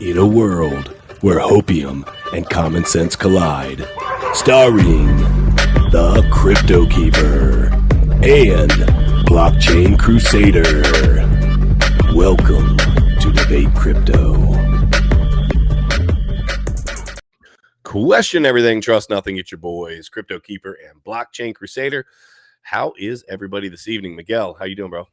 In a world where hopium and common sense collide, starring the CryptoKeeper and BlockchainCrusader. Welcome to Debate Crypto. Question everything, trust nothing. It's your boys, CryptoKeeper and BlockchainCrusader. How is everybody this evening? Miguel, how you doing, bro?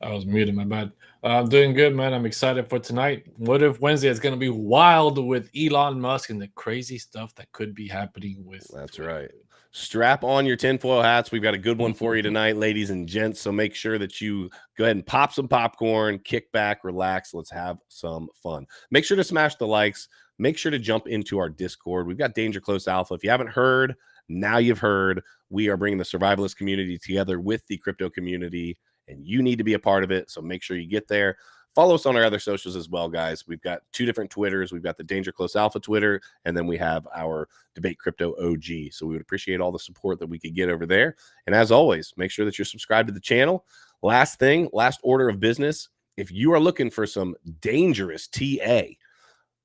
I was muted, my bad. I'm doing good, man. I'm excited for tonight. What if Wednesday is going to be wild with Elon Musk and the crazy stuff that could be happening with That's Twitter. right. Strap on your tinfoil hats. We've got a good one for you tonight, ladies and gents. So make sure that you go ahead and pop some popcorn, kick back, relax. Let's have some fun. Make sure to smash the likes. Make sure to jump into our Discord. We've got Danger Close Alpha. If you haven't heard, now you've heard. We are bringing the survivalist community together with the crypto community, and you need to be a part of it. So make sure you get there. Follow us on our other socials as well, guys. We've got two different Twitters. We've got the Danger Close Alpha Twitter, and then we have our Debate Crypto OG. So we would appreciate all the support that we could get over there. And as always, make sure that you're subscribed to the channel. Last order of business. If you are looking for some dangerous TA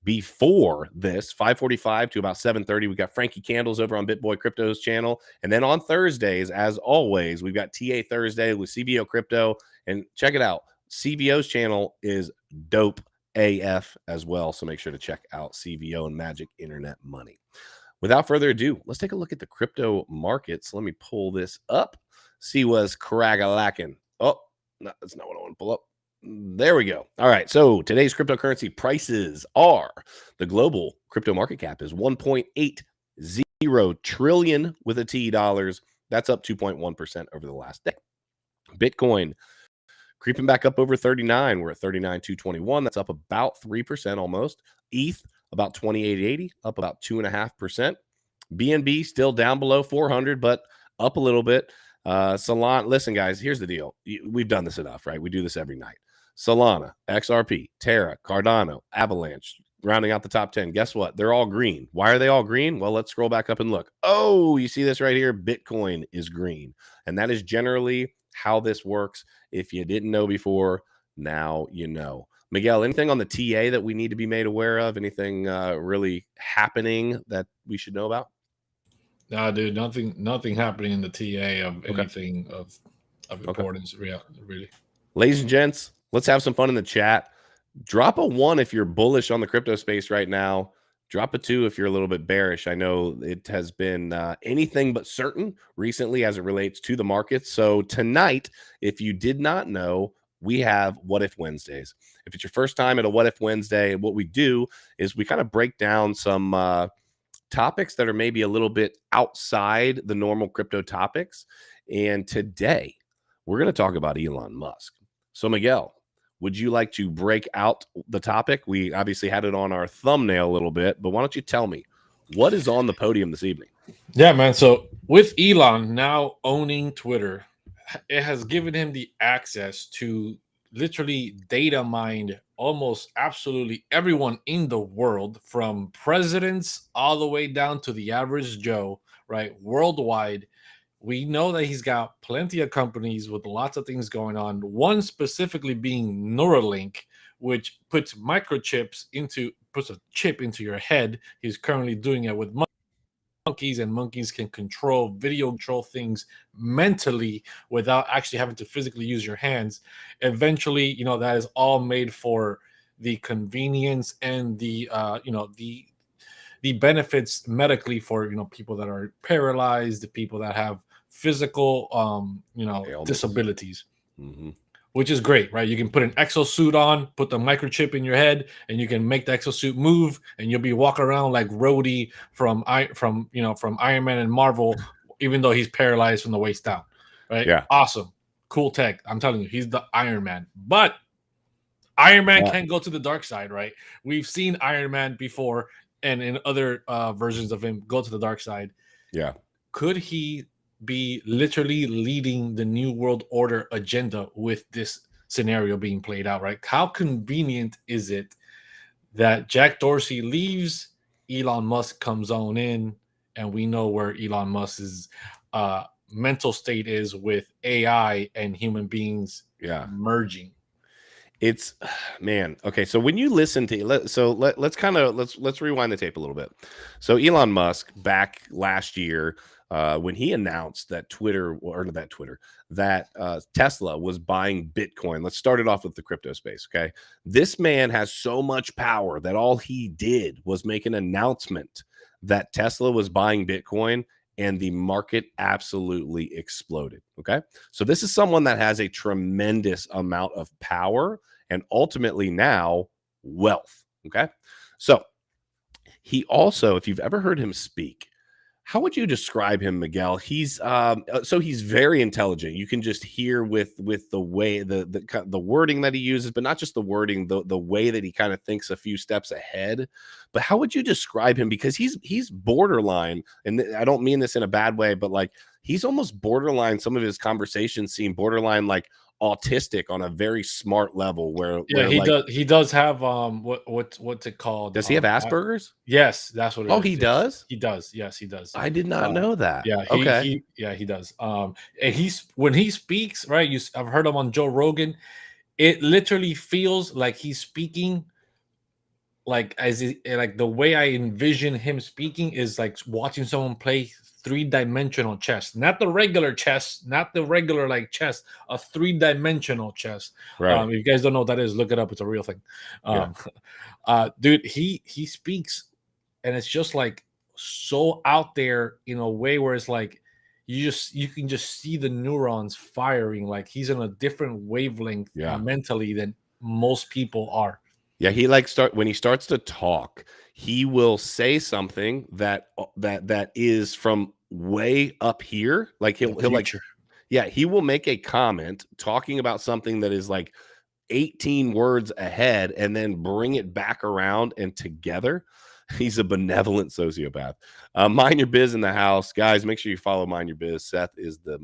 before this, 5:45 to about 7:30, we got Frankie Candles over on BitBoy Crypto's channel. And then on Thursdays, as always, we've got TA Thursday with CVO Crypto. And check it out. CVO's channel is dope AF as well. So make sure to check out CVO and Magic Internet Money. Without further ado, let's take a look at the crypto markets. Let me pull this up. See what's crag-a-lacking. Oh, no, that's not what I want to pull up. There we go. All right. So today's cryptocurrency prices are: the global crypto market cap is 1.80 trillion with a T dollars. That's up 2.1% over the last day. Bitcoin creeping back up over 39. We're at 39,221. That's up about 3% almost. ETH about 2880, up about 2.5%. BNB still down below 400, but up a little bit. Solana, listen, guys, here's the deal. We've done this enough, right? We do this every night. Solana, XRP, Terra, Cardano, Avalanche, rounding out the top 10. Guess what? They're all green. Why are they all green? Well, let's scroll back up and look. Oh, you see this right here? Bitcoin is green. And that is generally how this works. If you didn't know before, now you know. Miguel, anything on the TA that we need to be made aware of? Anything really happening that we should know about? Nah, dude, nothing happening in the TA of anything of importance, really. Ladies and gents, let's have some fun in the chat. Drop a 1 if you're bullish on the crypto space right now. Drop a 2 if you're a little bit bearish. I know it has been anything but certain recently as it relates to the markets. So tonight, if you did not know, we have What If Wednesdays. If it's your first time at a What If Wednesday, what we do is we kind of break down some topics that are maybe a little bit outside the normal crypto topics. And today, we're going to talk about Elon Musk. So, Miguel, would you like to break out the topic? We obviously had it on our thumbnail a little bit, but why don't you tell me what is on the podium this evening? Yeah, man. So with Elon now owning Twitter, it has given him the access to literally data mine almost absolutely everyone in the world, from presidents all the way down to the average Joe, right? Worldwide. We know that he's got plenty of companies with lots of things going on. One specifically being Neuralink, which puts a chip into your head. He's currently doing it with monkeys, and monkeys can control things mentally without actually having to physically use your hands. Eventually, that is all made for the convenience and the benefits medically for people that are paralyzed, the people that have physical disabilities. Mm-hmm. Which is great, right? You can put an exosuit on, put the microchip in your head, and you can make the exosuit move, and you'll be walking around like Rhodey from Iron Man and Marvel, even though he's paralyzed from the waist down, right? Yeah, awesome, cool tech. I'm telling you, he's the Iron Man. But Iron Man can go to the dark side, right? We've seen Iron Man before, and in other versions of him go to the dark side. Yeah, could he be literally leading the New World Order agenda with this scenario being played out, right? How convenient is it that Jack Dorsey leaves, Elon Musk comes on in, and we know where Elon Musk's mental state is with AI and human beings merging? It's man. Okay, so when you listen to let's rewind the tape a little bit. So Elon Musk back last year, when he announced that Tesla was buying Bitcoin. Let's start it off with the crypto space. Okay, this man has so much power that all he did was make an announcement that Tesla was buying Bitcoin, and the market absolutely exploded. Okay, so this is someone that has a tremendous amount of power and ultimately now wealth. Okay. So he also, if you've ever heard him speak, how would you describe him, Miguel? He's he's very intelligent. You can just hear with the way the wording that he uses, but not just the wording, the way that he kind of thinks a few steps ahead. But how would you describe him? Because he's borderline, and I don't mean this in a bad way, but like he's almost borderline. Some of his conversations seem borderline like autistic on a very smart level where he like does have what's it called? does he have Asperger's? Yes, that's what it Oh, is. he Yes. does? He does. Yes, he does. I did not know that. Yeah, Okay. he does. And he's when he speaks, right? I've heard him on Joe Rogan. It literally feels like he's speaking like like the way I envision him speaking is like watching someone play three-dimensional chess, not the regular chess, not the regular like chess, a three-dimensional chess. Right. If you guys don't know what that is, look it up. It's a real thing. Yeah. Dude, he speaks, and it's just like so out there in a way where it's like you can just see the neurons firing. Like he's in a different wavelength Yeah. mentally than most people are. Yeah, when he starts to talk, he will say something that is from way up here. Like he'll like, yeah, he will make a comment talking about something that is like 18 words ahead and then bring it back around and together. He's a benevolent sociopath. Mind Your Biz in the house, guys. Make sure you follow Mind Your Biz. Seth is the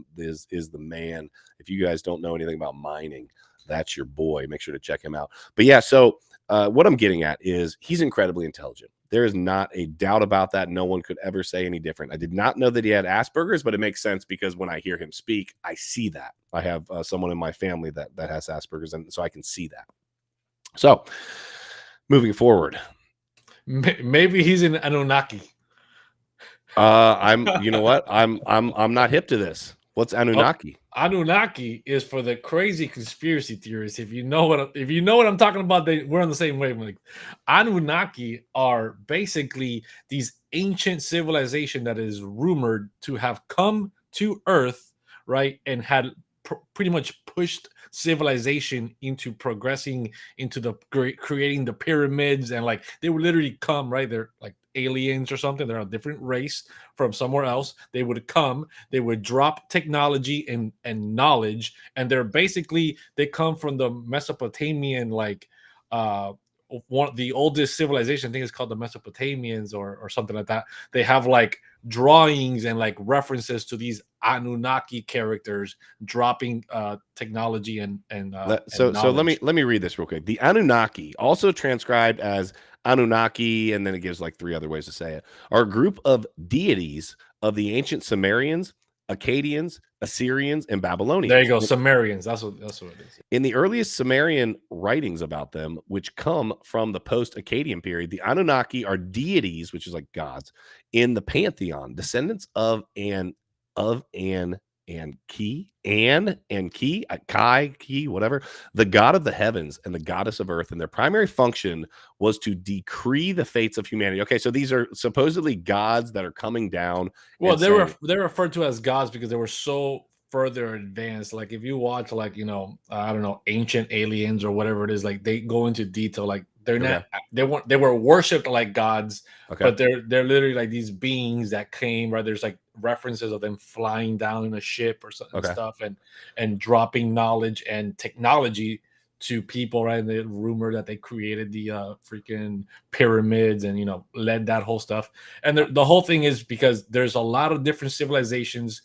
man. If you guys don't know anything about mining, that's your boy. Make sure to check him out. But yeah, so what I'm getting at is he's incredibly intelligent. There is not a doubt about that. No one could ever say any different. I did not know that he had Asperger's, but it makes sense because when I hear him speak, I see that. I have someone in my family that has Asperger's, and so I can see that. So moving forward, maybe he's an Anunnaki. you know what? I'm not hip to this. What's Anunnaki? Anunnaki is for the crazy conspiracy theorists. If you know what I'm talking about, we're on the same wavelength. Anunnaki are basically these ancient civilization that is rumored to have come to Earth, right, and had pretty much pushed civilization into progressing into the creating the pyramids, and like they would literally come, right? They're like aliens or something. They're a different race from somewhere else. They would come, they would drop technology and knowledge, and they come from the Mesopotamian, like one of the oldest civilization. I think it's called the Mesopotamians or something like that. They have like drawings and like references to these Anunnaki characters dropping technology and so let me read this real quick. The Anunnaki, also transcribed as Anunnaki, and then it gives like three other ways to say it, are a group of deities of the ancient Sumerians, Akkadians, Assyrians, and Babylonians. There you go, Sumerians. That's what it is. In the earliest Sumerian writings about them, which come from the post-Akkadian period, the Anunnaki are deities, which is like gods, in the pantheon, descendants of Kai, whatever, the god of the heavens and the goddess of earth, and their primary function was to decree the fates of humanity. Okay, so these are supposedly gods that are coming down. Well, they're referred to as gods because they were so further advanced. Like if you watch, like, I don't know, Ancient Aliens or whatever it is, like they go into detail. Like they're not, they were worshipped like gods, but they're literally like these beings that came, right? There's like references of them flying down in a ship or something, stuff, and dropping knowledge and technology to people, right? And the rumor that they created the freaking pyramids and led that whole stuff. And the whole thing is because there's a lot of different civilizations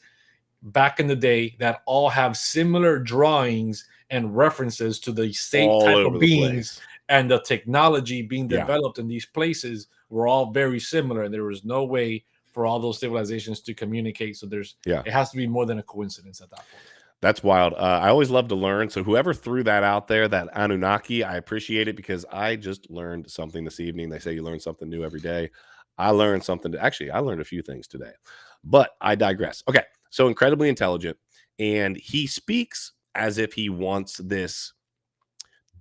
back in the day that all have similar drawings and references to the same type of beings, and the technology being developed in these places were all very similar, and there was no way for all those civilizations to communicate. So it has to be more than a coincidence at that point. That's wild. I always love to learn. So whoever threw that out there, that Anunnaki, I appreciate it because I just learned something this evening. They say you learn something new every day. I learned something. Actually, I learned a few things today, but I digress. Okay. So incredibly intelligent. And he speaks as if he wants this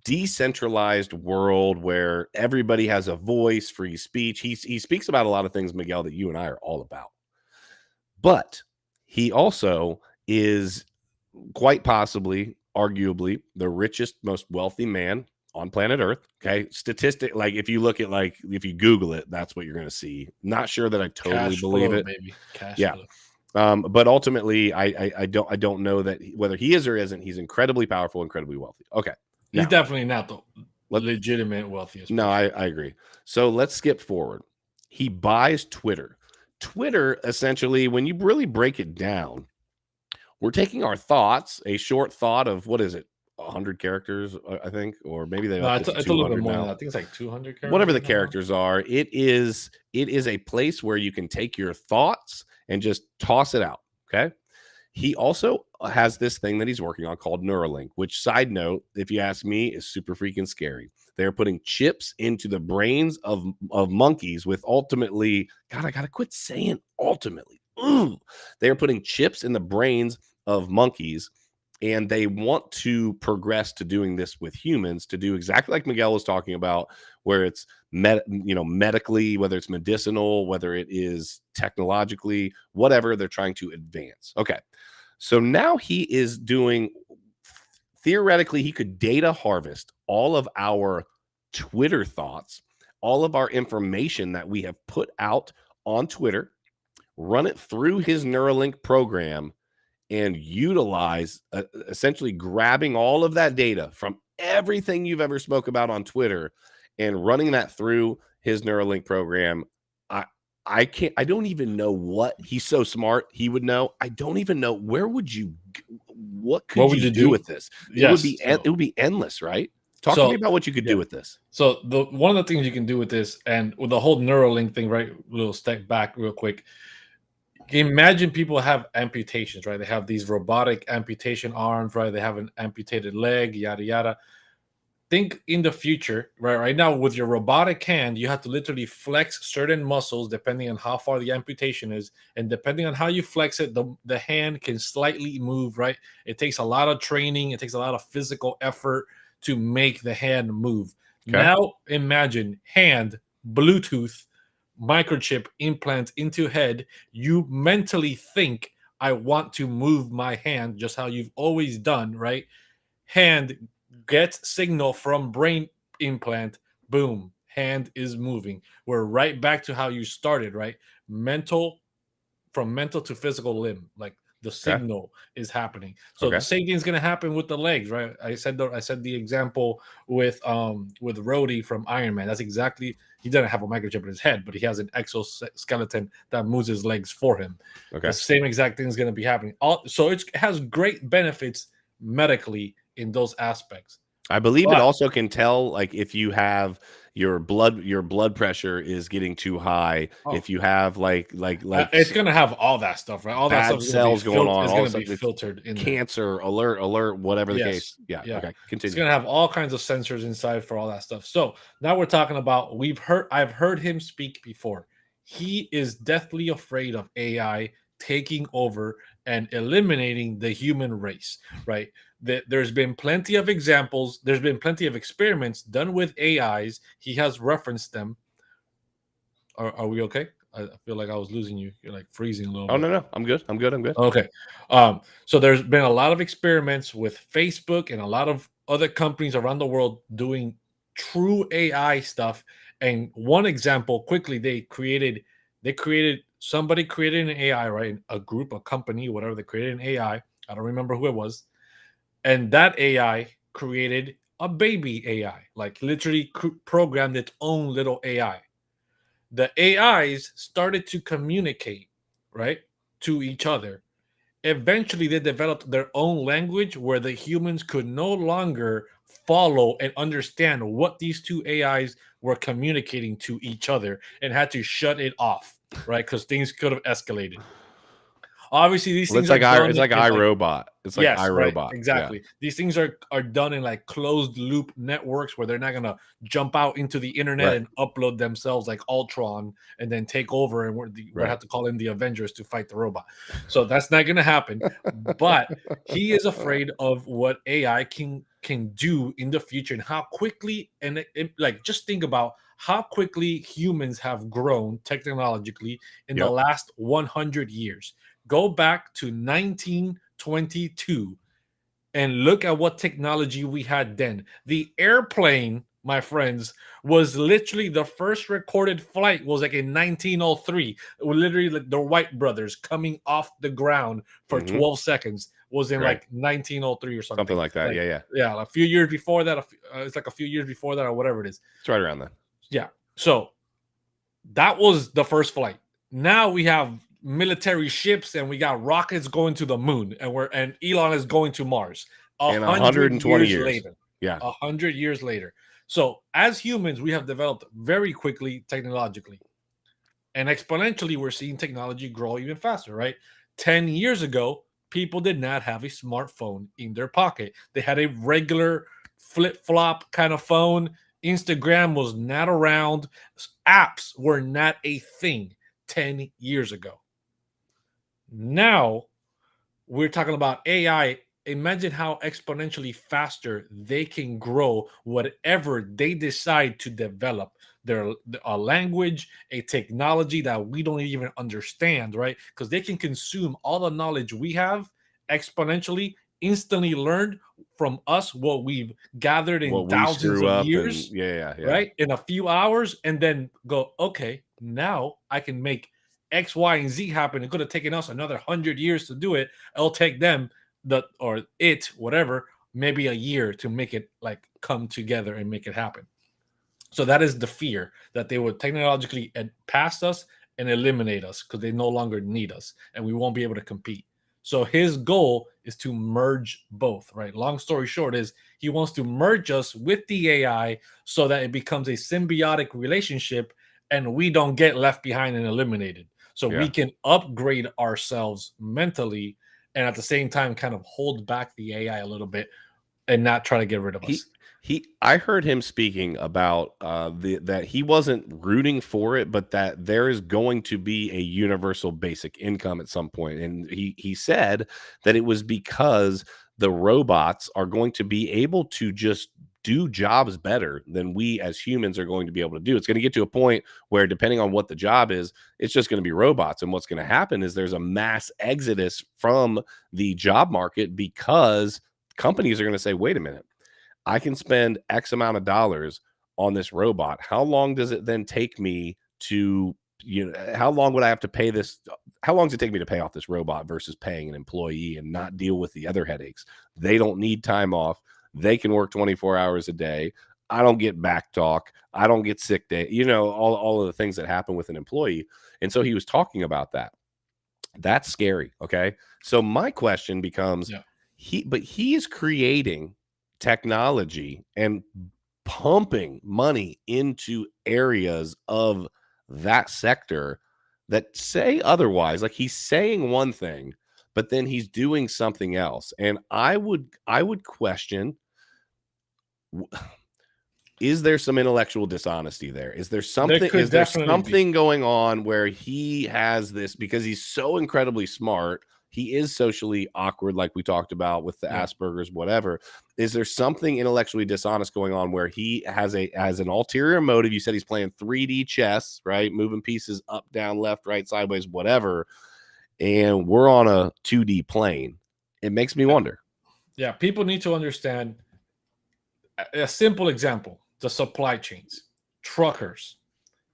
decentralized world where everybody has a voice, free speech. He speaks about a lot of things, Miguel, that you and I are all about. But he also is quite possibly, arguably, the richest, most wealthy man on planet Earth. Okay. Statistic, like if you look at, like, if you Google it, that's what you're going to see. Not sure that I totally Cash believe flow, it. baby. Cash Yeah. flow. But ultimately, I don't know that whether he is or isn't, he's incredibly powerful, incredibly wealthy. Okay. He's Now, definitely not the legitimate wealthiest no, person. I agree. So let's skip forward. He buys Twitter. Twitter, essentially, when you really break it down, we're taking our thoughts, a short thought of, what is it, 100 characters, I think, or maybe they No, upped it's, it to it's a little bit 200 more than now. that. I think it's like 200 characters. Whatever the characters are, it is a place where you can take your thoughts and just toss it out. Okay. He also has this thing that he's working on called Neuralink, which, side note, if you ask me, is super freaking scary. They're putting chips into the brains of monkeys with ultimately, God, I got to quit saying ultimately. Ooh. They're putting chips in the brains of monkeys, and they want to progress to doing this with humans, to do exactly like Miguel was talking about, where it's medically, whether it's medicinal, whether it is technologically, whatever they're trying to advance. Okay. So now he is doing, theoretically, he could data harvest all of our Twitter thoughts, all of our information that we have put out on Twitter, run it through his Neuralink program, and utilize essentially grabbing all of that data from everything you've ever spoke about on Twitter and running that through his Neuralink program. I don't even know what, he's so smart. He would know. I don't even know, what could would you you do do? with this? Yes. It would be endless, right? Talk to me about what you could do with this. So one of the things you can do with this, and with the whole Neuralink thing, right? Little step back real quick. Imagine people have amputations, right? They have these robotic amputation arms, right? They have an amputated leg, yada yada. Think in the future, right? Right now, with your robotic hand, you have to literally flex certain muscles depending on how far the amputation is, and depending on how you flex it, the hand can slightly move, right? It takes a lot of training, it takes a lot of physical effort to make the hand move. Okay. Now imagine hand Bluetooth microchip implant into head. You mentally think, I want to move my hand just how you've always done, right? Hand gets signal from brain implant, boom, hand is moving. We're right back to how you started, right? Mental, from mental to physical limb, like the signal is happening. So the same thing is going to happen with the legs, right? I said the example with Rhodey from Iron Man. That's exactly, he doesn't have a microchip in his head, but he has an exoskeleton that moves his legs for him. The same exact thing is going to be happening. So it has great benefits medically in those aspects. I believe it also can tell, like, if you have your blood pressure is getting too high, if you have like it's gonna have all that stuff, right? All that stuff is cells going on, is all gonna be stuff, filtered in cancer alert, whatever the case. Yeah. Okay. It's Continue. gonna have all kinds of sensors inside for all that stuff. So now we're talking about, I've heard him speak before. He is deathly afraid of AI taking over and eliminating the human race, right? There's been plenty of examples, there's been plenty of experiments done with AIs. He has referenced them. Are we okay? I feel like I was losing you. You're like freezing a little bit. No. I'm good. Okay. So there's been a lot of experiments with Facebook and a lot of other companies around the world doing true AI stuff. And one example, quickly, somebody created an AI, right? A group, a company, whatever, they created an AI. I don't remember who it was. And that AI created a baby AI, like literally programmed its own little AI. The AIs started to communicate, right, to each other. Eventually, they developed their own language where the humans could no longer follow and understand what these two AIs were communicating to each other, and had to shut it off, right? Because things could have escalated. Obviously, these Well, things are done it's like in like iRobot. It's like yes, right, iRobot. Yeah. exactly. These things are done in like closed loop networks where they're not gonna jump out into the internet Right. and upload themselves like Ultron and then take over, and we're Right. have to call in the Avengers to fight the robot. So that's not gonna happen. But he is afraid of what AI can do in the future and how quickly like just think about how quickly humans have grown technologically in the Yep. last 100 years. Go back to 1922 and look at what technology we had then. The airplane, my friends, was literally the first recorded flight was like in 1903. It was literally like the Wright brothers coming off the ground for Mm-hmm. 12 seconds was in Right. like 1903 or something. Something like that. Like, Yeah. yeah, a few years before that. It's like a few years before that or whatever it is. It's right around there. Yeah. So that was the first flight. Now we have military ships and we got rockets going to the moon, and Elon is going to Mars. In 100 120 years years. later. Yeah. 100 years later. So as humans, we have developed very quickly technologically. And exponentially, we're seeing technology grow even faster, right? 10 years ago, people did not have a smartphone in their pocket. They had a regular flip-flop kind of phone. Instagram was not around. Apps were not a thing 10 years ago. Now we're talking about AI. Imagine how exponentially faster they can grow whatever they decide to develop. A language, a technology that we don't even understand, right? Because they can consume all the knowledge we have exponentially, instantly learned from us what we've gathered in What we thousands screw of up and years, yeah. right? In a few hours, and then go, okay, now I can make X, Y, and Z happen. It could have taken us another 100 years to do it. It'll take them whatever, maybe a year to make it like come together and make it happen. So that is the fear that they would technologically pass us and eliminate us because they no longer need us and we won't be able to compete. So his goal is to merge both, right? Long story short is he wants to merge us with the AI so that it becomes a symbiotic relationship and we don't get left behind and eliminated. So we Yeah. can upgrade ourselves mentally and at the same time kind of hold back the AI a little bit and not try to get rid of us. I heard him speaking about that he wasn't rooting for it, but that there is going to be a universal basic income at some point. And he said that it was because the robots are going to be able to just do jobs better than we as humans are going to be able to do. It's going to get to a point where, depending on what the job is, it's just going to be robots. And what's going to happen is there's a mass exodus from the job market because companies are going to say, wait a minute, I can spend X amount of dollars on this robot. How long does it then take me to, how long would I have to pay this? How long does it take me to pay off this robot versus paying an employee and not deal with the other headaches? They don't need time off. They can work 24 hours a day. I don't get back talk. I don't get sick day, all of the things that happen with an employee. And so he was talking about that. That's scary. Okay. So my question becomes, he is creating technology and pumping money into areas of that sector that say otherwise. Like, he's saying one thing, but then he's doing something else. And I would question, is there some intellectual dishonesty there? Is there something going on where he has this, because he's so incredibly smart, he is socially awkward, like we talked about with the Asperger's, whatever. Is there something intellectually dishonest going on where he has an ulterior motive? You said he's playing 3D chess, right? Moving pieces up, down, left, right, sideways, whatever. And we're on a 2D plane. It makes me wonder. Yeah, people need to understand a simple example: the supply chains, truckers,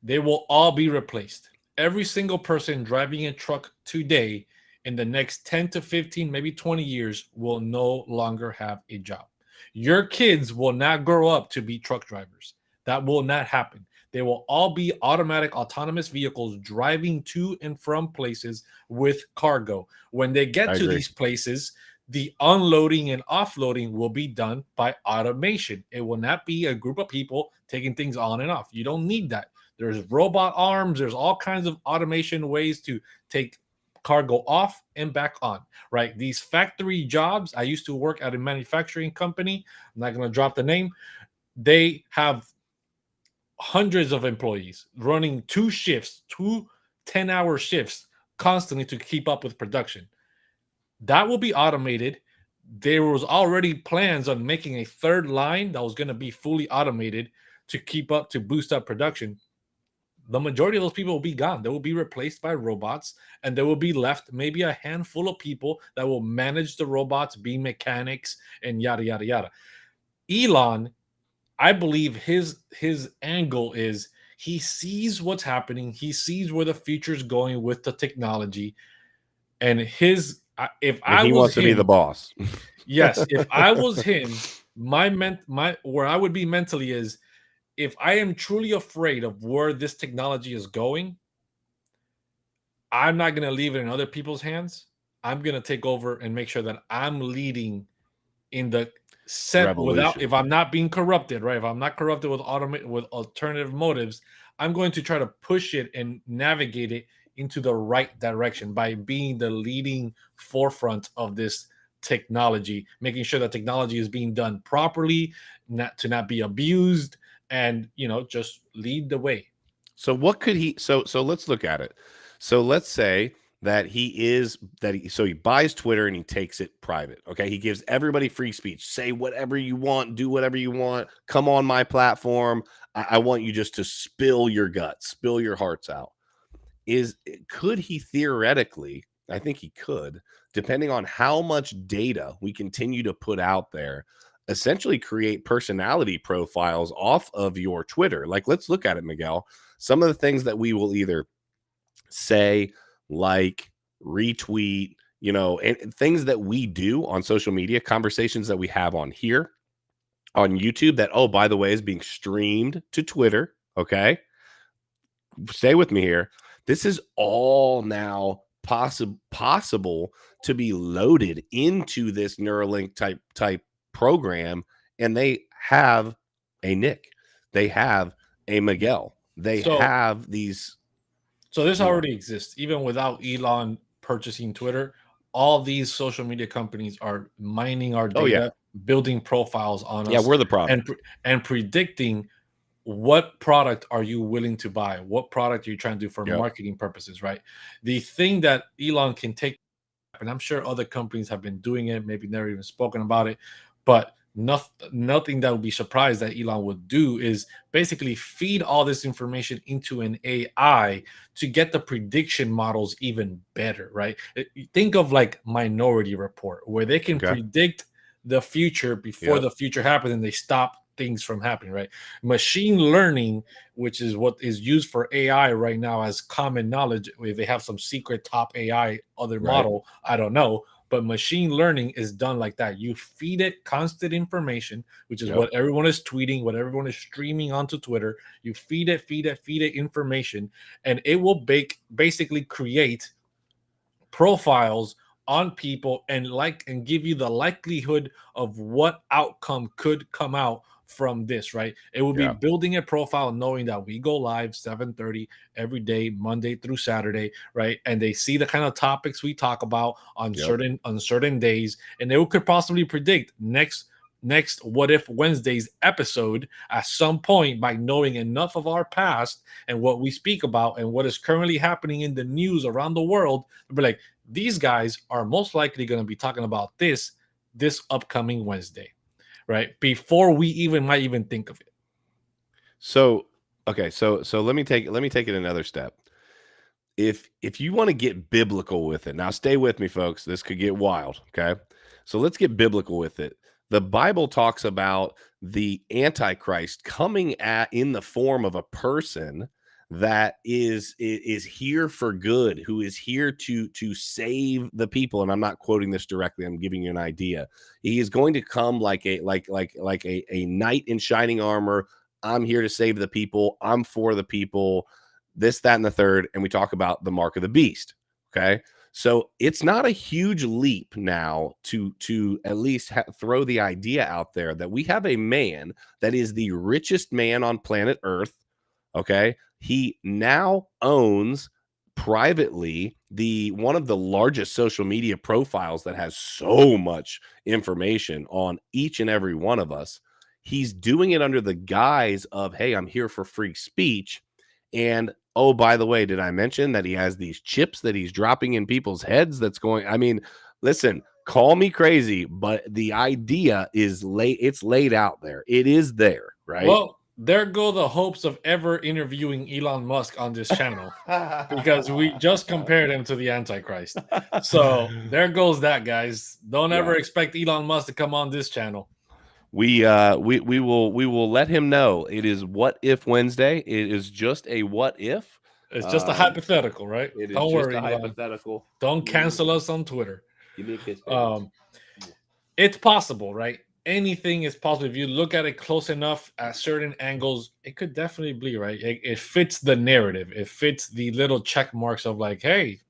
they will all be replaced. Every single person driving a truck today in the next 10 to 15, maybe 20 years will no longer have a job. Your kids will not grow up to be truck drivers. That will not happen. They will all be automatic, autonomous vehicles driving to and from places with cargo. When they get to these places, the unloading and offloading will be done by automation. It will not be a group of people taking things on and off. You don't need that. There's robot arms. There's all kinds of automation ways to take car go off and back on, right? These factory jobs, I used to work at a manufacturing company. I'm not going to drop the name. They have hundreds of employees running 2 10-hour shifts constantly to keep up with production. That will be automated. There was already plans on making a third line that was going to be fully automated to keep up, to boost up production. The majority of those people will be gone. They will be replaced by robots, and there will be left maybe a handful of people that will manage the robots, be mechanics, and yada, yada, yada. Elon, I believe his angle is he sees what's happening. He sees where the future is going with the technology. And if I he was wants to be the him, boss. yes, if I was him, where I would be mentally is, if I am truly afraid of where this technology is going, I'm not going to leave it in other people's hands. I'm going to take over and make sure that I'm leading in the set without, if I'm not being corrupted, right? If I'm not corrupted with alternative motives, I'm going to try to push it and navigate it into the right direction by being the leading forefront of this technology, making sure that technology is being done properly, not to be abused, and just lead the way. So what could he? So let's look at it. So let's say that he buys Twitter and he takes it private. Okay, he gives everybody free speech. Say whatever you want, do whatever you want. Come on my platform. I want you just to spill your guts, spill your hearts out. Could he theoretically? I think he could, depending on how much data we continue to put out there, essentially create personality profiles off of your Twitter. Like, let's look at it, Miguel. Some of the things that we will either say, like, retweet, and things that we do on social media, conversations that we have on here, on YouTube, that, oh, by the way, is being streamed to Twitter. Okay. Stay with me here. This is all now possible to be loaded into this Neuralink type program, and they have a Nick, they have a Miguel, they have these. So this already exists, even without Elon purchasing Twitter. All these social media companies are mining our data, building profiles on us. Yeah, we're the product, and predicting what product are you willing to buy, what product are you trying to do for marketing purposes, right? The thing that Elon can take, and I'm sure other companies have been doing it, maybe never even spoken about it, but nothing that would be surprised that Elon would do is basically feed all this information into an AI to get the prediction models even better, right? Think of like Minority Report, where they can predict the future before the future happens, and they stop things from happening, right? Machine learning, which is what is used for AI right now as common knowledge. If they have some secret top AI other model, I don't know. But machine learning is done like that. You feed it constant information, which is what everyone is tweeting, what everyone is streaming onto Twitter. You feed it information, and it will basically create profiles on people and give you the likelihood of what outcome could come out from this, right? It will be building a profile, knowing that we go live 7:30 every day, Monday through Saturday, right? And they see the kind of topics we talk about on certain days, and they could possibly predict next What If Wednesday's episode at some point by knowing enough of our past and what we speak about and what is currently happening in the news around the world. They'll be like, these guys are most likely going to be talking about this upcoming Wednesday, right? Before we might even think of it. So, okay. So let me take it another step. If you want to get biblical with it, now stay with me, folks. This could get wild. Okay. So let's get biblical with it. The Bible talks about the Antichrist coming in the form of a person that is here for good, who is here to save the people. And I'm not quoting this directly. I'm giving you an idea. He is going to come like a knight in shining armor. I'm here to save the people. I'm for the people. This, that, and the third. And we talk about the mark of the beast. Okay. So it's not a huge leap now to at least throw the idea out there that we have a man that is the richest man on planet Earth. Okay. He now owns privately one of the largest social media profiles that has so much information on each and every one of us. He's doing it under the guise of, hey, I'm here for free speech. And oh, by the way, did I mention that he has these chips that he's dropping in people's heads? That's going, I mean, listen, call me crazy, but the idea is it's laid out there. It is there, right? Well, there go the hopes of ever interviewing Elon Musk on this channel, because we just compared him to the Antichrist. So there goes that, guys. Don't ever expect Elon Musk to come on this channel. We will let him know it is What If Wednesday. It is just a what if. It's just a hypothetical, right? It is Don't just worry, a hypothetical. Don't cancel us on Twitter. Give me a kiss, it's possible, right? Anything is possible. If you look at it close enough at certain angles, it could definitely be, right? It fits the narrative. It fits the little check marks of like, hey,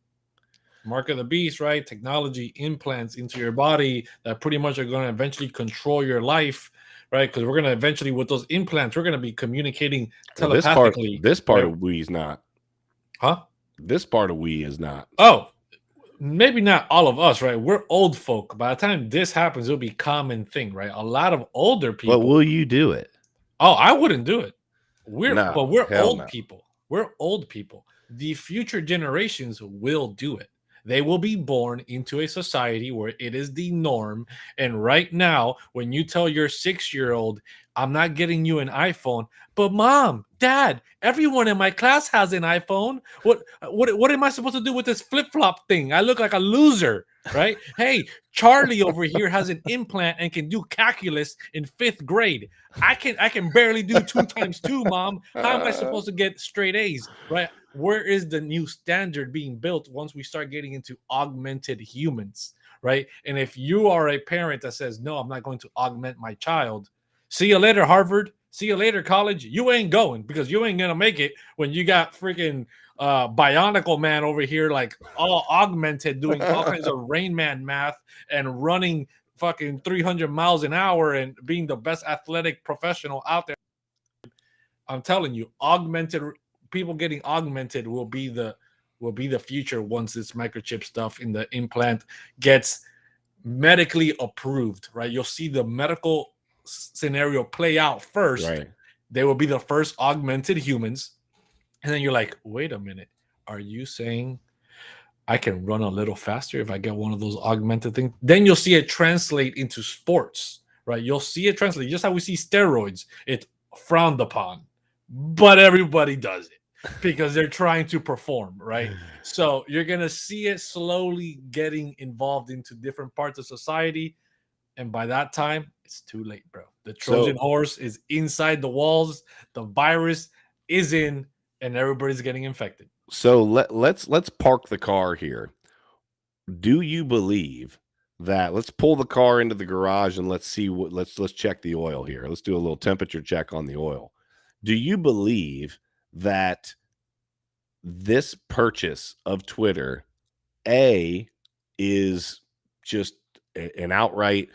mark of the beast, right? Technology implants into your body that pretty much are going to eventually control your life, right? Because we're going to eventually, with those implants, we're going to be communicating telepathically. This part of we is not. Huh? This part of we is not. Oh, maybe not all of us, right? We're old folk. By the time this happens, it'll be a common thing, right? A lot of older people. But will you do it? Oh, I wouldn't do it. We're old no. people. We're old people. The future generations will do it. They will be born into a society where it is the norm. And right now, when you tell your 6-year-old, I'm not getting you an iPhone, but mom, dad, everyone in my class has an iPhone. What am I supposed to do with this flip-flop thing? I look like a loser, right? Hey, Charlie over here has an implant and can do calculus in 5th grade. I can barely do 2 times 2, mom. How am I supposed to get straight A's, right? Where is the new standard being built once we start getting into augmented humans, right? And if you are a parent that says, no, I'm not going to augment my child, see you later, Harvard. See you later, college. You ain't going, because you ain't going to make it when you got freaking Bionicle Man over here, like all augmented, doing all kinds of Rain Man math and running fucking 300 miles an hour and being the best athletic professional out there. I'm telling you, people getting augmented will be the future once this microchip stuff in the implant gets medically approved, right? You'll see the medical scenario play out first. Right. They will be the first augmented humans. And then you're like, wait a minute. Are you saying I can run a little faster if I get one of those augmented things? Then you'll see it translate into sports, right? You'll see it translate. Just how we see steroids, it's frowned upon, but everybody does it because they're trying to perform, right? So you're going to see it slowly getting involved into different parts of society. And by that time, it's too late, bro. The Trojan horse is inside the walls. The virus is in, and everybody's getting infected. So let's park the car here. Do you believe that? Let's pull the car into the garage and let's see what. Let's check the oil here. Let's do a little temperature check on the oil. Do you believe that this purchase of Twitter, A, is just an outright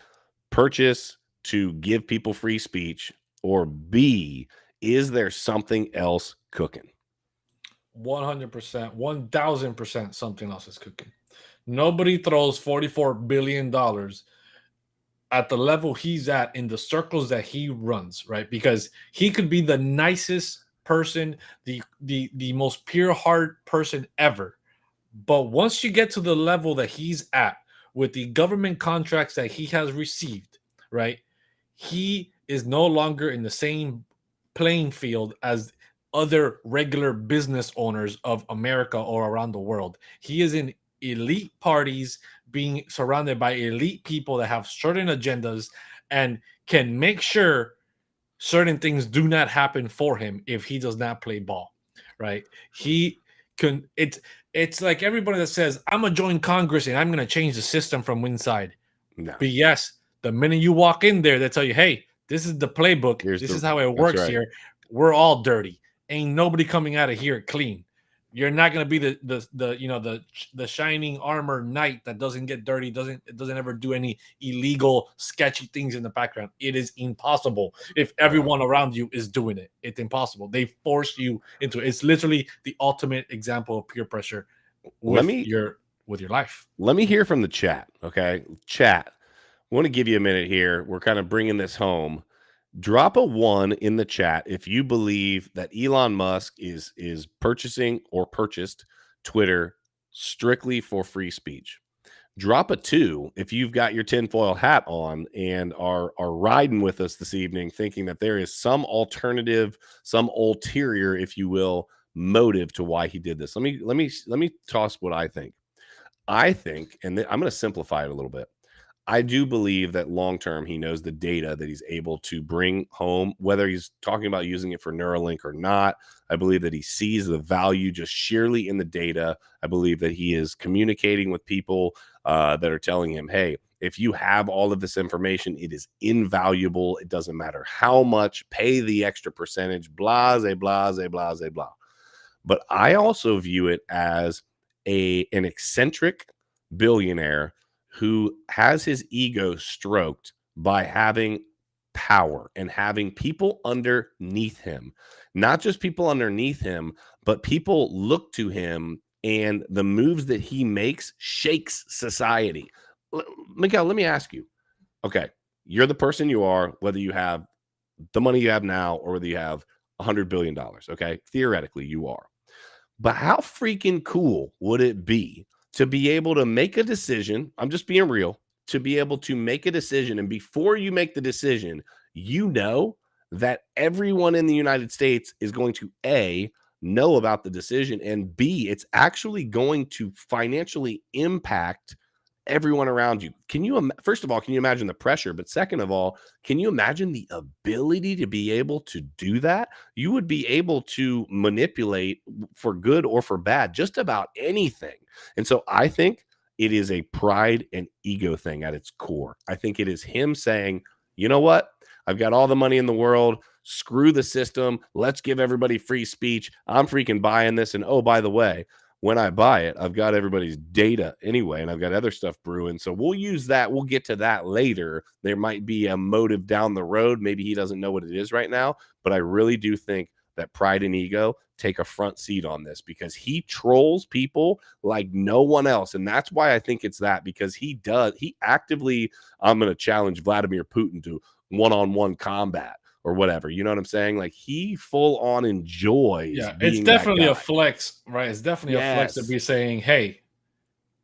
purchase to give people free speech, or B, is there something else cooking? 100%, 1000% something else is cooking. Nobody throws $44 billion at the level he's at in the circles that he runs, right? Because he could be the nicest person, the most pure heart person ever. But once you get to the level that he's at with the government contracts that he has received, right? He is no longer in the same playing field as other regular business owners of America or around the world. He is in elite parties, being surrounded by elite people that have certain agendas and can make sure certain things do not happen for him if he does not play ball, right? He can. It's like everybody that says, I'm going to join Congress and I'm going to change the system from inside. No. But yes, the minute you walk in there, they tell you, hey, this is the playbook. This is how it works here. We're all dirty. Ain't nobody coming out of here clean. You're not going to be the shining armor knight that doesn't get dirty, doesn't ever do any illegal, sketchy things in the background. It is impossible if everyone around you is doing it. It's impossible. They force you into it. It's literally the ultimate example of peer pressure. with me your life. let me hear from the chat. Okay, chat. I want to give you a minute here. We're kind of bringing this home. Drop a 1 in the chat if you believe that Elon Musk is purchasing or purchased Twitter strictly for free speech. Drop a 2 if you've got your tinfoil hat on and are riding with us this evening, thinking that there is some alternative, some ulterior, if you will, motive to why he did this. Let me toss what I think. I think, and I'm going to simplify it a little bit. I do believe that long term, he knows the data that he's able to bring home, whether he's talking about using it for Neuralink or not. I believe that he sees the value just sheerly in the data. I believe that he is communicating with people that are telling him, hey, if you have all of this information, it is invaluable. It doesn't matter how much, pay the extra percentage, blase, blase, blase, blah. But I also view it as an eccentric billionaire who has his ego stroked by having power and having people underneath him. Not just people underneath him, but people look to him, and the moves that he makes shakes society. Miguel, let me ask you. Okay, you're the person you are, whether you have the money you have now or whether you have $100 billion. Okay, theoretically, you are. But how freaking cool would it be to be able to make a decision? I'm just being real, to be able to make a decision. And before you make the decision, you know that everyone in the United States is going to A, know about the decision, and B, it's actually going to financially impact everyone around you. First of all, can you imagine the pressure? But second of all, can you imagine the ability to be able to do that? You would be able to manipulate for good or for bad, just about anything. And so I think it is a pride and ego thing at its core. I think it is him saying, you know what? I've got all the money in the world. Screw the system. Let's give everybody free speech. I'm freaking buying this. And oh, by the way, when I buy it, I've got everybody's data anyway, and I've got other stuff brewing. So we'll use that. We'll get to that later. There might be a motive down the road. Maybe he doesn't know what it is right now, but I really do think that pride and ego take a front seat on this because he trolls people like no one else. And that's why I think it's that, because he actively, I'm going to challenge Vladimir Putin to one-on-one combat or whatever. You know what I'm saying? Like, he full on enjoys. Yeah, being it's definitely that guy. a flex, right? It's definitely a flex to be saying, hey,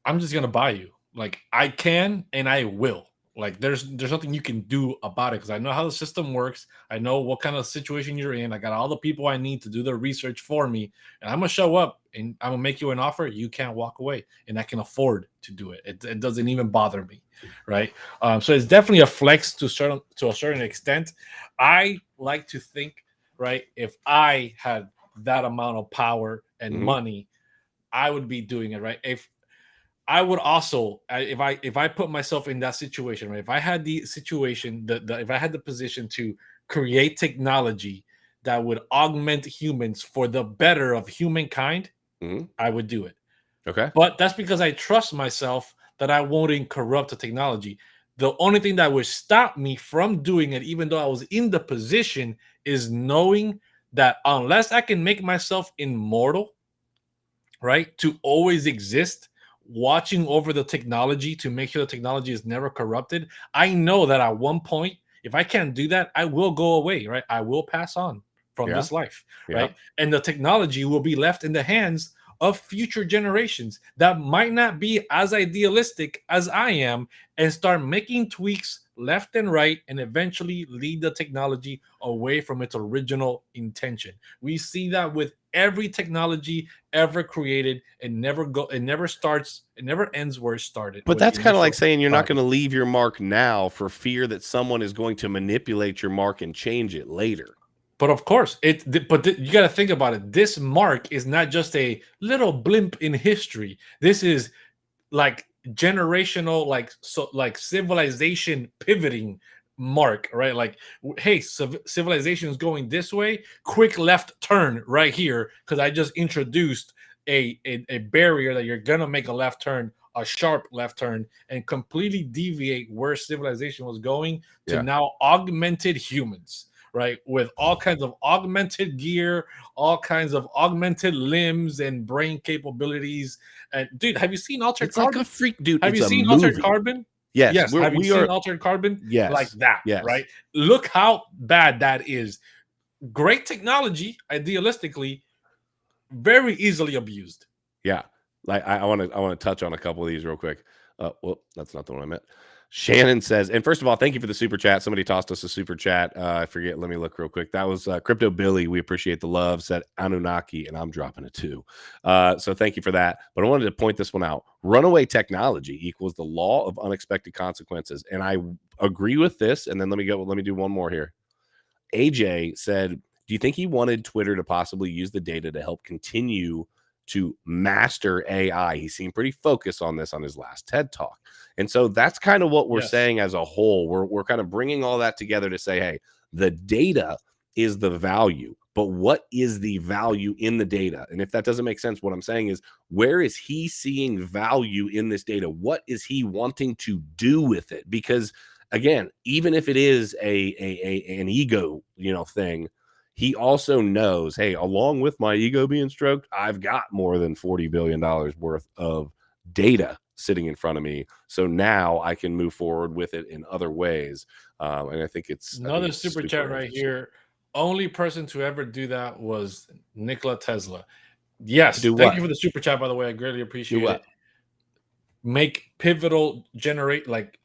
I'm just gonna buy you. Like, I can and I will. Like, there's nothing you can do about it because I know how the system works. I know what kind of situation you're in. I got all the people I need to do the research for me, and I'm gonna show up and I'm gonna make you an offer. You can't walk away, and I can afford to do it. It doesn't even bother me, right? So it's definitely a flex to a certain extent. I like to think, right, if I had that amount of power and money, I would be doing it, right? If I would also, if I put myself in that situation, right? If I had the situation, if I had the position to create technology that would augment humans for the better of humankind, I would do it. Okay. But that's because I trust myself that I won't corrupt the technology. The only thing that would stop me from doing it, even though I was in the position, is knowing that unless I can make myself immortal, right, to always exist, watching over the technology to make sure the technology is never corrupted, I know that at one point, if I can't do that, I will go away, right? I will pass on from this life, right? And the technology will be left in the hands of future generations that might not be as idealistic as I am and start making tweaks left and right and eventually lead the technology away from its original intention. We see that with every technology ever created. It never ends where it started. But that's kind of like saying you're not going to leave your mark now for fear that someone is going to manipulate your mark and change it later. But of course, you got to think about it. This mark is not just a little blimp in history. This is like generational, like civilization pivoting mark, right? Like, hey, civilization is going this way. Quick left turn right here because I just introduced a barrier that you're gonna make a left turn, a sharp left turn, and completely deviate where civilization was going to now augmented humans. right? With all kinds of augmented gear, all kinds of augmented limbs and brain capabilities. And dude, have you seen Altered It's like Carbon? a freak, dude. Have it's you a seen Altered movie. Carbon? Yes, Yes. Have you we seen are. Altered Carbon? Like Yes, that, yes. right? Look how bad that is. Great technology, idealistically, very easily abused. Yeah, like I want to touch on a couple of these real quick. Well, that's not the one I meant. Shannon says, and first of all, thank you for the super chat. Somebody tossed us a super chat. I forget. Let me look real quick. That was Crypto Billy. We appreciate the love. Said Anunnaki, and I'm dropping it too. So thank you for that. But I wanted to point this one out. Runaway technology equals the law of unexpected consequences, and I agree with this. And then let me do one more here. AJ said, do you think he wanted Twitter to possibly use the data to help continue to master AI? He seemed pretty focused on this on his last TED Talk. And so that's kind of what we're saying as a whole. We're kind of bringing all that together to say, hey, the data is the value, but what is the value in the data? And if that doesn't make sense, what I'm saying is, where is he seeing value in this data? What is he wanting to do with it? Because again, even if it is an ego, thing, he also knows, hey, along with my ego being stroked, I've got more than $40 billion worth of data sitting in front of me. So now I can move forward with it in other ways. And I think it's another super chat right here. Only person to ever do that was Nikola Tesla. Yes. Thank you for the super chat, by the way. I greatly appreciate it. Make pivotal like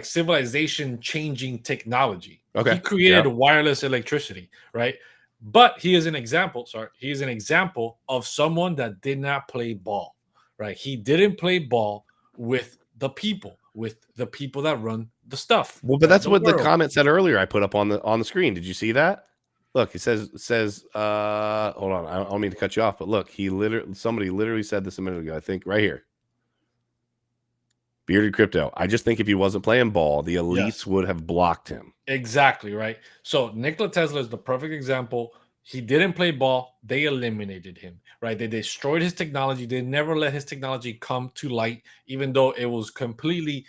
civilization changing technology. Okay. He created wireless electricity, right? But he is an example. He is an example of someone that did not play ball, right? He didn't play ball with the people that run the stuff. Well, but that's what the comment said earlier. I put up on the screen. Did you see that? Look, it says hold on, I don't mean to cut you off, but look, somebody literally said this a minute ago. I think right here. Bearded Crypto. I just think if he wasn't playing ball, the elites would have blocked him. Exactly, right? So Nikola Tesla is the perfect example. He didn't play ball. They eliminated him, right? They destroyed his technology. They never let his technology come to light, even though it was completely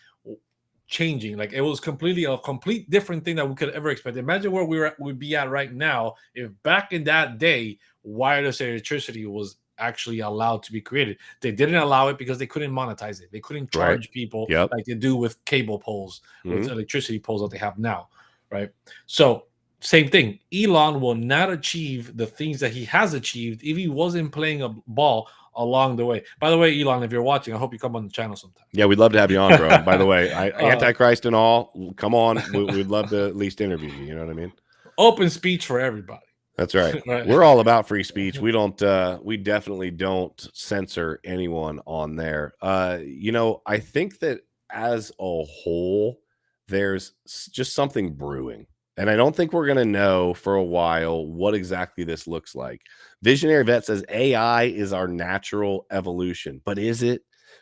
changing. Like, it was completely a complete different thing that we could ever expect. Imagine where we'd be at right now if back in that day, wireless electricity was actually allowed to be created. They didn't allow it because they couldn't monetize it. They couldn't charge people like they do with cable poles, with electricity poles that they have now, right? So same thing. Elon will not achieve the things that he has achieved if he wasn't playing a ball along the way. By the way, Elon, if you're watching, I hope you come on the channel sometime. Yeah, we'd love to have you on, bro. By the way, Antichrist and all, come on. We'd love to at least interview you. You know what I mean? Open speech for everybody. That's right. We're all about free speech. We definitely don't censor anyone on there. I think that as a whole, there's just something brewing. And I don't think we're going to know for a while what exactly this looks like. Visionary Vet says AI is our natural evolution. But is it?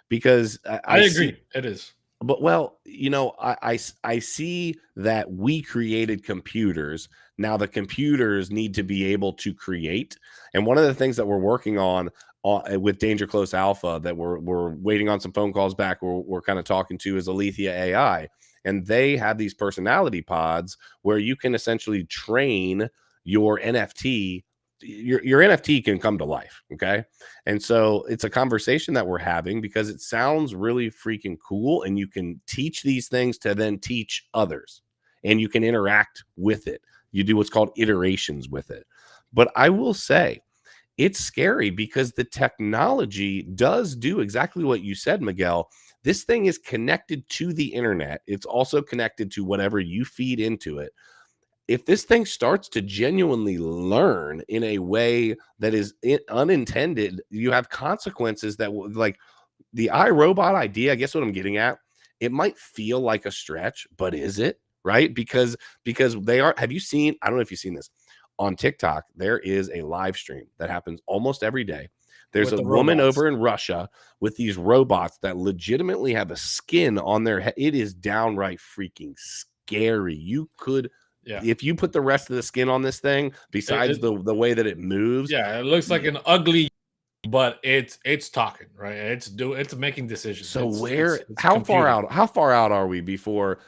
Because I agree. It is. But I see that we created computers. Now the computers need to be able to create. And one of the things that we're working on with Danger Close Alpha that we're waiting on some phone calls back, we're kind of talking to, is Alethea AI. And they have these personality pods where you can essentially train your NFT. Your NFT can come to life. Okay. And so it's a conversation that we're having because it sounds really freaking cool. And you can teach these things to then teach others, and you can interact with it. You do what's called iterations with it. But I will say it's scary because the technology does do exactly what you said, Miguel. This thing is connected to the internet. It's also connected to whatever you feed into it. If this thing starts to genuinely learn in a way that is unintended, you have consequences that will, like the iRobot idea. I guess what I'm getting at, it might feel like a stretch, but is it? Right? Because they are. Have you seen? I don't know if you've seen this on TikTok. There is a live stream that happens almost every day. There's a woman over in Russia with these robots that legitimately have a skin on their head. It is downright freaking scary. You could. Yeah. If you put the rest of the skin on this thing, besides the way that it moves, it looks like an ugly but it's talking, right? It's making decisions. So It's how far computing. out are we before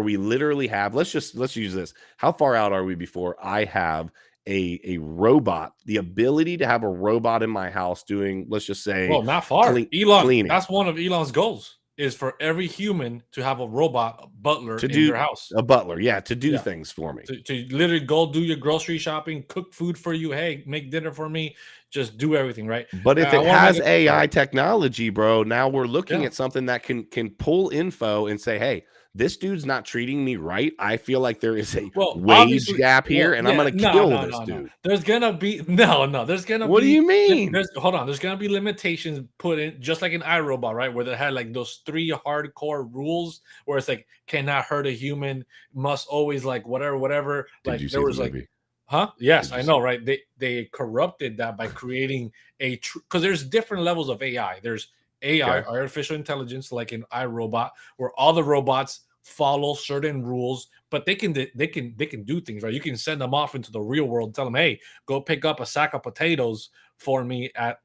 we literally have, let's use this. How far out are we before I have a robot, the ability to have a robot in my house doing, let's just say, Well, not far. Elon, cleaning, that's one of Elon's goals, is for every human to have a robot butler to in do their house. a butler, yeah, to do Yeah. things for me. To literally go do your grocery shopping, cook food for you. Hey, make dinner for me. Just do everything, right? But if I it want to make has it. AI technology, bro, now we're looking Yeah. at something that can pull info and say, "Hey, this dude's not treating me right. I feel like there is a Well, wage obviously, gap here, well, and I'm yeah, gonna no, kill no, this no, no. dude." There's gonna be no. There's gonna What do be you mean? there's hold on. There's gonna be limitations put in, just like in iRobot, right? Where they had like those 3 hardcore rules, where it's like cannot hurt a human, must always like whatever. Did Like you there see the was like, movie? huh? Yes, Did you I see? know, right? They corrupted that by creating because there's different levels of AI. There's AI, Okay. artificial intelligence, like in iRobot, where all the robots follow certain rules, but they can do things, right? You can send them off into the real world, and tell them, hey, go pick up a sack of potatoes for me at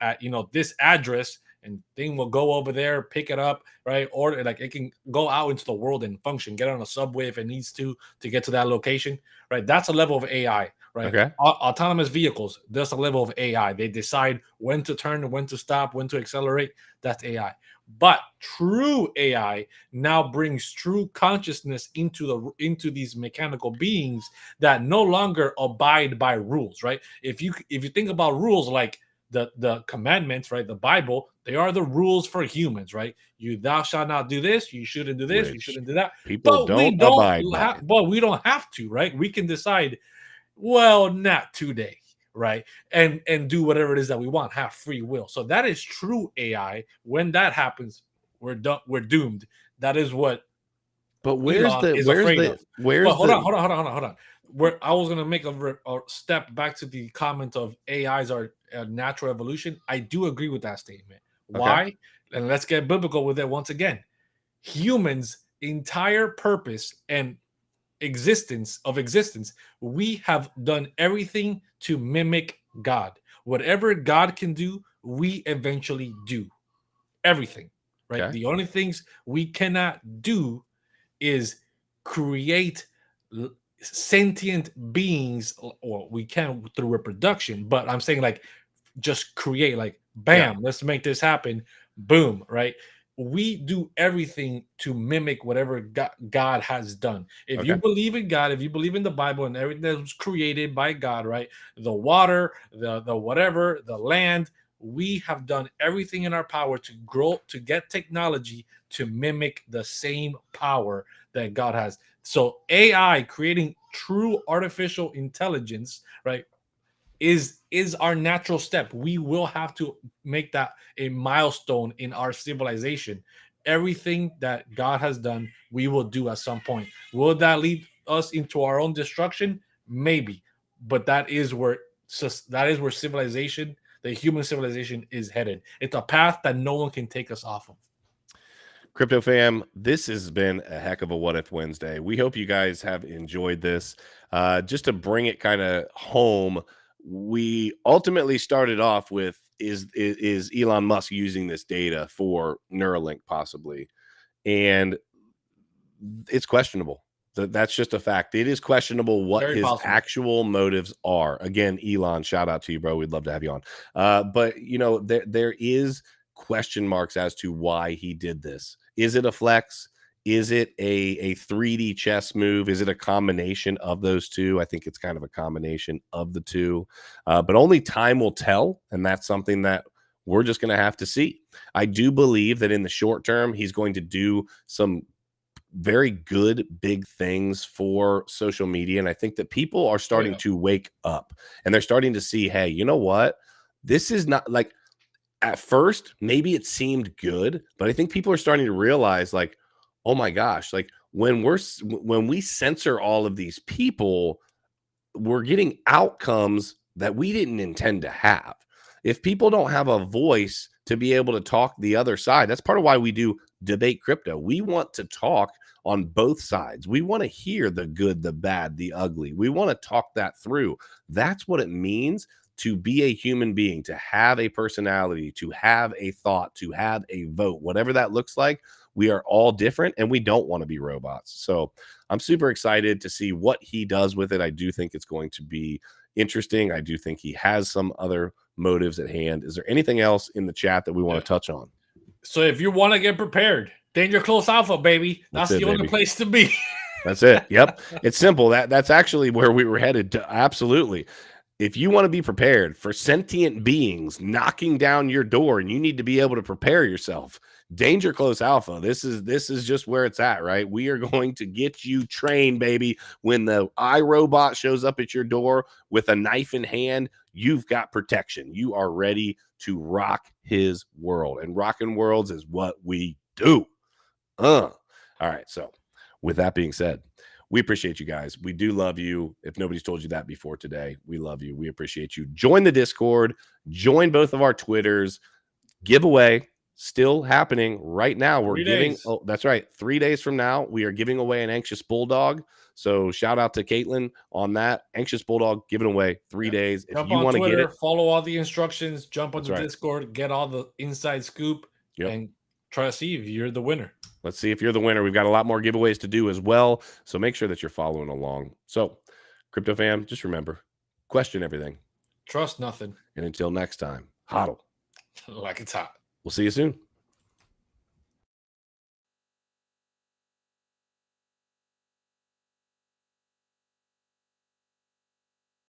this address, and thing will go over there, pick it up, right? Or like it can go out into the world and function, get on a subway if it needs to get to that location, right? That's a level of AI, right? Okay. Autonomous vehicles, that's a level of AI. They decide when to turn, when to stop, when to accelerate. That's AI. But true AI now brings true consciousness into these mechanical beings that no longer abide by rules, right? If you think about rules like the commandments, right? The Bible, they are the rules for humans, right? You thou shalt not do this, you shouldn't do this, you Which shouldn't do that. people don't abide by. But we don't have to, right? We can decide, well, not today, right? And do whatever it is that we want, have free will. So that is true AI. When that happens, we're done, we're doomed. That is what But Elon is afraid of. But where's hold on, the hold on, hold on, hold on, hold on. Where I was gonna make a step back to the comment of AIs are a natural evolution. I do agree with that statement. okay. Why? And let's get biblical with it once again. Humans' entire purpose and existence, we have done everything to mimic God. Whatever God can do, we eventually do everything, right? Okay. The only things we cannot do is create sentient beings, or we can through reproduction, but I'm saying like just create, like Yeah. bam, let's make this happen, boom, right? We do everything to mimic whatever God has done. If you Okay. believe in God, if you believe in the Bible and everything that was created by God, right? The water, the whatever, the land, we have done everything in our power to grow, to get technology to mimic the same power that God has. So AI, creating true artificial intelligence, right, is our natural step. We will have to make that a milestone in our civilization. Everything that God has done, we will do at some point. Will that lead us into our own destruction? Maybe, but that is where civilization, the human civilization, is headed. It's a path that no one can take us off of. Crypto fam, this has been a heck of a What If Wednesday. We hope you guys have enjoyed this. Just to bring it kind of home, we ultimately started off with is Elon Musk using this data for Neuralink possibly? And it's questionable. That's just a fact. It is questionable what Very his possible. actual motives are. Again, Elon, shout out to you, bro. We'd love to have you on. But there is question marks as to why he did this. Is it a flex? Is it a 3D chess move? Is it a combination of those two? I think it's kind of a combination of the two. But only time will tell, and that's something that we're just going to have to see. I do believe that in the short term, he's going to do some very good big things for social media. And I think that people are Oh starting yeah. to wake up and they're starting to see, hey, you know what? This is not like, at first, maybe it seemed good, but I think people are starting to realize, like, oh my gosh, like when we censor all of these people, we're getting outcomes that we didn't intend to have. If people don't have a voice to be able to talk the other side, that's part of why we do debate crypto. We want to talk on both sides. We want to hear the good, the bad, the ugly. We want to talk that through. That's what it means to be a human being, to have a personality, to have a thought, to have a vote, whatever that looks like. We are all different and we don't want to be robots. So I'm super excited to see what he does with it. I do think it's going to be interesting. I do think he has some other motives at hand. Is there anything else in the chat that we want to touch on? So if you want to get prepared, Danger Close Alpha, baby. That's the only place to be. That's it. Yep. It's simple. That's actually where we were headed to. Absolutely. If you want to be prepared for sentient beings knocking down your door and you need to be able to prepare yourself, Danger Close Alpha, this is just where it's at, right? We are going to get you trained, baby. When the iRobot shows up at your door with a knife in hand, you've got protection. You are ready to rock his world. And rocking worlds is what we do. All right. So with that being said, we appreciate you guys. We do love you. If nobody's told you that before today, we love you. We appreciate you. Join the Discord. Join both of our Twitters. Giveaway still happening right now. We're giving, oh, that's right. 3 days from now, we are giving away an Anxious Bulldog. So shout out to Caitlin on that. Anxious Bulldog giving away 3 days. If Jump you want to get it, follow all the instructions, jump on the Discord, get all the inside scoop, and try to see if you're the winner. Let's see if you're the winner. We've got a lot more giveaways to do as well. So make sure that you're following along. So, Crypto fam, just remember, question everything. Trust nothing. And until next time, hodl. Like it's hot. We'll see you soon.